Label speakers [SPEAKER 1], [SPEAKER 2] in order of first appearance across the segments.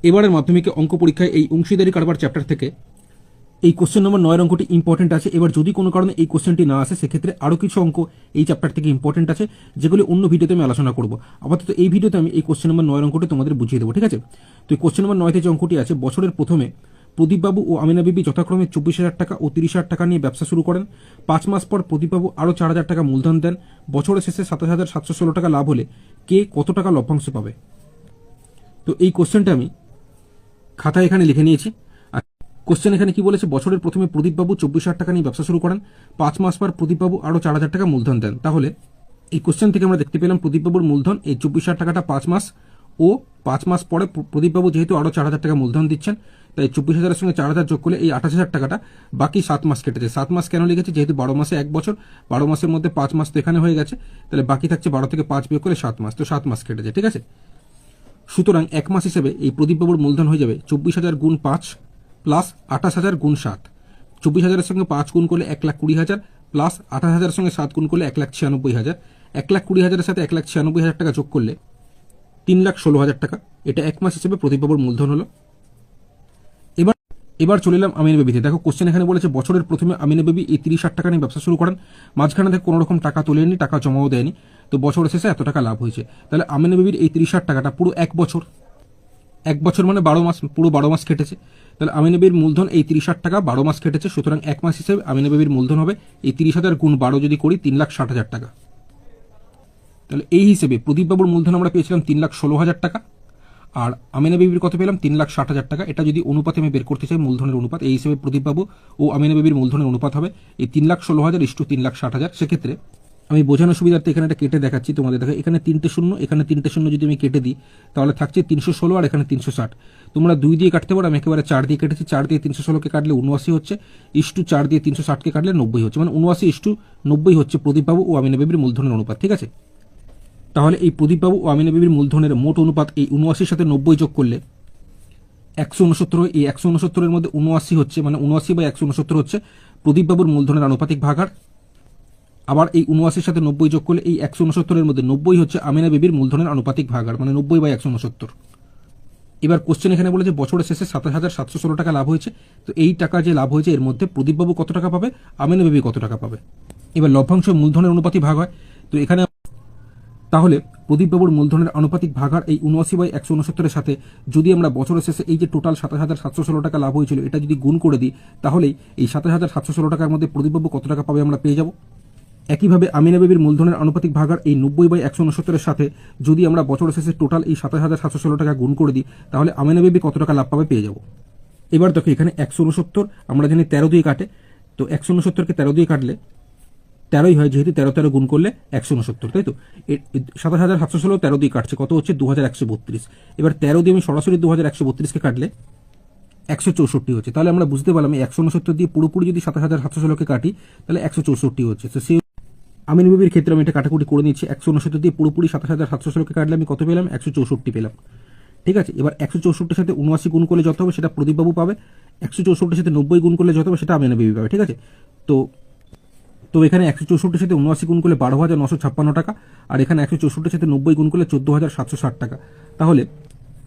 [SPEAKER 1] এবারের মাধ্যমিকে অঙ্ক পরীক্ষায় এই অংশীদারি কারবার চ্যাপ্টার থেকে এই কোশ্চেন নম্বর 9 অঙ্কটি ইম্পর্টেন্ট আছে। এবার যদি কোনো কারণে এই কোশ্চেনটি না আসে সেক্ষেত্রে আরও কিছু অঙ্ক এই চ্যাপ্টার থেকে ইম্পর্টেন্ট আছে, যেগুলি অন্য ভিডিওতে আমি আলোচনা করব। আপাতত এই ভিডিওতে আমি এই কোশ্চেন নম্বর 9 অঙ্কটি তোমাদের বুঝিয়ে দেবো, ঠিক আছে। তো এই কোশ্চেন নম্বর 9তে যে অঙ্কটি আছে, বছরের প্রথমে প্রদীপবাবু ও আমিনা বিবি যথাক্রমে 24,000 টাকা ও 30,000 টাকা নিয়ে ব্যবসা শুরু করেন। 5 মাস পর প্রদীপবাবু আরও 4,000 টাকা মূলধন দেন। বছরের শেষে 27,716 টাকা লাভ হলে কে কত টাকা লভ্যাংশ পাবে? তো এই কোশ্চেনটা আমি খাতায় এখানে লিখে নিয়েছি। আর কোশ্চেন এখানে কি বলেছে, বছরের প্রথমে প্রদীপবাবু 24,000 টাকা নিয়ে ব্যবসা শুরু করেন। 5 মাস পর প্রদীপবাবু আরও 4,000 টাকা মূলধন দেন। তাহলে এই কোশ্চেন থেকে আমরা দেখতে পেলাম প্রদীপবাবুর মূলধন এই 24,000 টাকাটা 5 মাস, ও 5 মাস পরে প্রদীপবাবু যেহেতু আরও 4,000 টাকা মূলধন দিচ্ছেন, তাই 24,000-এর সঙ্গে 4,000 যোগ করলে এই 28,000 টাকাটা বাকি 7 মাস কেটেছে। 7 মাস কেন লিখেছে? যেহেতু 12 মাসে 1 বছর, 12 মাসের মধ্যে 5 মাস তো এখানে হয়ে গেছে, তাহলে বাকি থাকছে 12 থেকে 5 বিয়োগ করে 7 মাস, তো 7 মাস কেটেছে, ঠিক আছে। সুতরাং 1 মাস হিসেবে এই প্রদীপবাবুর মূলধন হয়ে যাবে 24,000 গুণ 5 প্লাস 28,000 গুণ 7। 24,000-এর সঙ্গে 5 গুণ করলে 1,20,000 প্লাস 28,000-এর সঙ্গে 7 গুণ করলে 1,96,000। 1,20,000-এর সাথে 1,96,000 টাকা যোগ করলে 3,16,000 টাকা। এটা 1 মাস হিসেবে প্রদীপবাবুর মূলধন হলো। এবার চলে এলাম আমিনা বিবিতে। দেখো কোশ্চেন এখানে বলেছে বছরের প্রথমে আমিনা বিবি এই 30,000 টাকা নিয়ে ব্যবসা শুরু করেন। মাঝখানে থেকে কোনো রকম টাকা তোলেনি, টাকা জমাও দেয়নি, তো বছরের শেষে এত টাকা লাভ হয়েছে। তাহলে আমিনা বিবির এই 30,000 টাকাটা পুরো 1 বছর, 1 বছর মানে 12 মাস, পুরো 12 মাস কেটেছে। তাহলে আমিনা বিবির মূলধন এই 30,000 টাকা 12 মাস কেটেছে। সুতরাং 1 মাস হিসেবে আমিনা বিবির মূলধন হবে এই 30,000 গুণ 12 যদি করি 3,60,000 টাকা। তাহলে এই হিসেবে প্রদীপবাবুর মূলধন আমরা পেয়েছিলাম 3,16,000 টাকা, আর আমিনা বিবির কত পেলাম? 3,60,000 টাকা। এটা যদি অনুপাতে আমি বের করতে চাই, মূলধনের অনুপাত, এই হিসেবে প্রদীপবাবু ও আমিনা বিবির মূলধনের অনুপাত হবে এই 3,16,000 = 3,60,000। সেক্ষেত্রে আমি বোঝানোর সুবিধার্থে এখানে এটা কেটে দেখাচ্ছি তোমাদের। দেখো এখানে 3টে শূন্য, এখানে 3টে শূন্য যদি আমি কেটে দিই তাহলে থাকছে 316, আর এখানে 360। তোমরা 2 দিয়ে কাটতে পারো, আমি একেবারে 4 দিয়ে কেটেছি। 4 দিয়ে 316কে কাটলে 79 হচ্ছে, = 4 দিয়ে 360কে কাটলে 90 হচ্ছে, মানে 79:90 হচ্ছে প্রদীপবাবু ও আমিনা বিবির মূলধনের অনুপাত, ঠিক আছে। তাহলে এই প্রদীপবাবু ও আমিনা বিবির মূলধনের মোট অনুপাত এই 79-র সাথে 90 যোগ করলে 169 হয়। এই 169-এর মধ্যে 79 হচ্ছে, মানে 79/169 হচ্ছে প্রদীপবাবুর মূলধনের আনুপাতিক ভাগাড়। আবার এই 79-র সাথে 90 যোগ করলে এই 169-এর মধ্যে 90 হচ্ছে আমিনা বিবির মূলধনের আনুপাতিক ভাগাড়, মানে 90/169। এবার কোশ্চেন এখানে বলেছে বছরের শেষে 27,716 টাকা লাভ হয়েছে। তো এই টাকা যে লাভ হয়েছে এর মধ্যে প্রদীপবাবু কত টাকা পাবে, আমিনা বিবি কত টাকা পাবে? এবার লভ্যাংশ মূলধনের অনুপাতিক ভাগ হয়। তো এখানে তাহলে প্রদীপবাবুর মূলধনের আনুপাতিক ভাগাড় এই 79/169-এর সাথে যদি আমরা বছরের শেষে এই যে টোটাল 27,716 টাকা লাভ হয়েছিল এটা যদি গুণ করে দিই, তাহলেই এই 27,716 টাকার মধ্যে প্রদীপবাবু কত টাকা পাবে আমরা পেয়ে যাব। একইভাবে আমিনা বিবির মূলধনের আনুপাতিক ভাগাড় এই 90/169-এর সাথে যদি আমরা বছরের শেষে টোটাল এই 27,716 টাকা গুণ করে দিই, তাহলে আমিনা বিবি কত টাকা লাভ পাবে পেয়ে যাব। এবার দেখো এখানে 169 আমরা জানি 13 দিয়ে কাটে, তো 169কে 13 দিয়ে কাটলে 13ই হয়, যেহেতু 13 গুণ করলে 169, তাই তো। 27,716 13 দিয়ে কাটছে, কত হচ্ছে? 2,132। এবার 13 দিয়ে আমি সরাসরি 2,132কে কাটলে 164 হচ্ছে। তাহলে আমরা বুঝতে পারলাম 169 দিয়ে পুরোপুরি যদি 27,716কে কাটি তাহলে 164 হচ্ছে। তো সেই আমিনা বিবির ক্ষেত্রে আমি এটা কাটাকুটি করে নিচ্ছি। 169 দিয়ে পুরোপুরি 27,716কে কাটলে আমি কত পেলাম? 164 পেলাম, ঠিক আছে। এবার 164-এর সাথে 79 গুণ করলে যত হবে সেটা প্রদীপবাবু পাবে, 164-এর সাথে 90 গুণ করলে যত হবে সেটা আমিনা বিবি পাবে, ঠিক আছে। তো এখানে 164-এর সাথে 79 গুণ করলে 12,956 টাকা, আর এখানে 164-এর সাথে 90 গুণ করলে 14,760 টাকা। তাহলে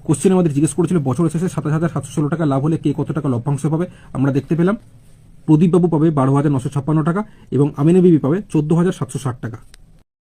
[SPEAKER 1] কোশ্চেন আমাদের জিজ্ঞেস করেছিল বছরের শেষে 27,716 টাকা লাভ হলে কে কত টাকা লভ্যাংশ পাবে। আমরা দেখতে পেলাম প্রদীপবাবু পাবে 12,956 টাকা এবং আমিনা বিবি পাবে 14,760 টাকা।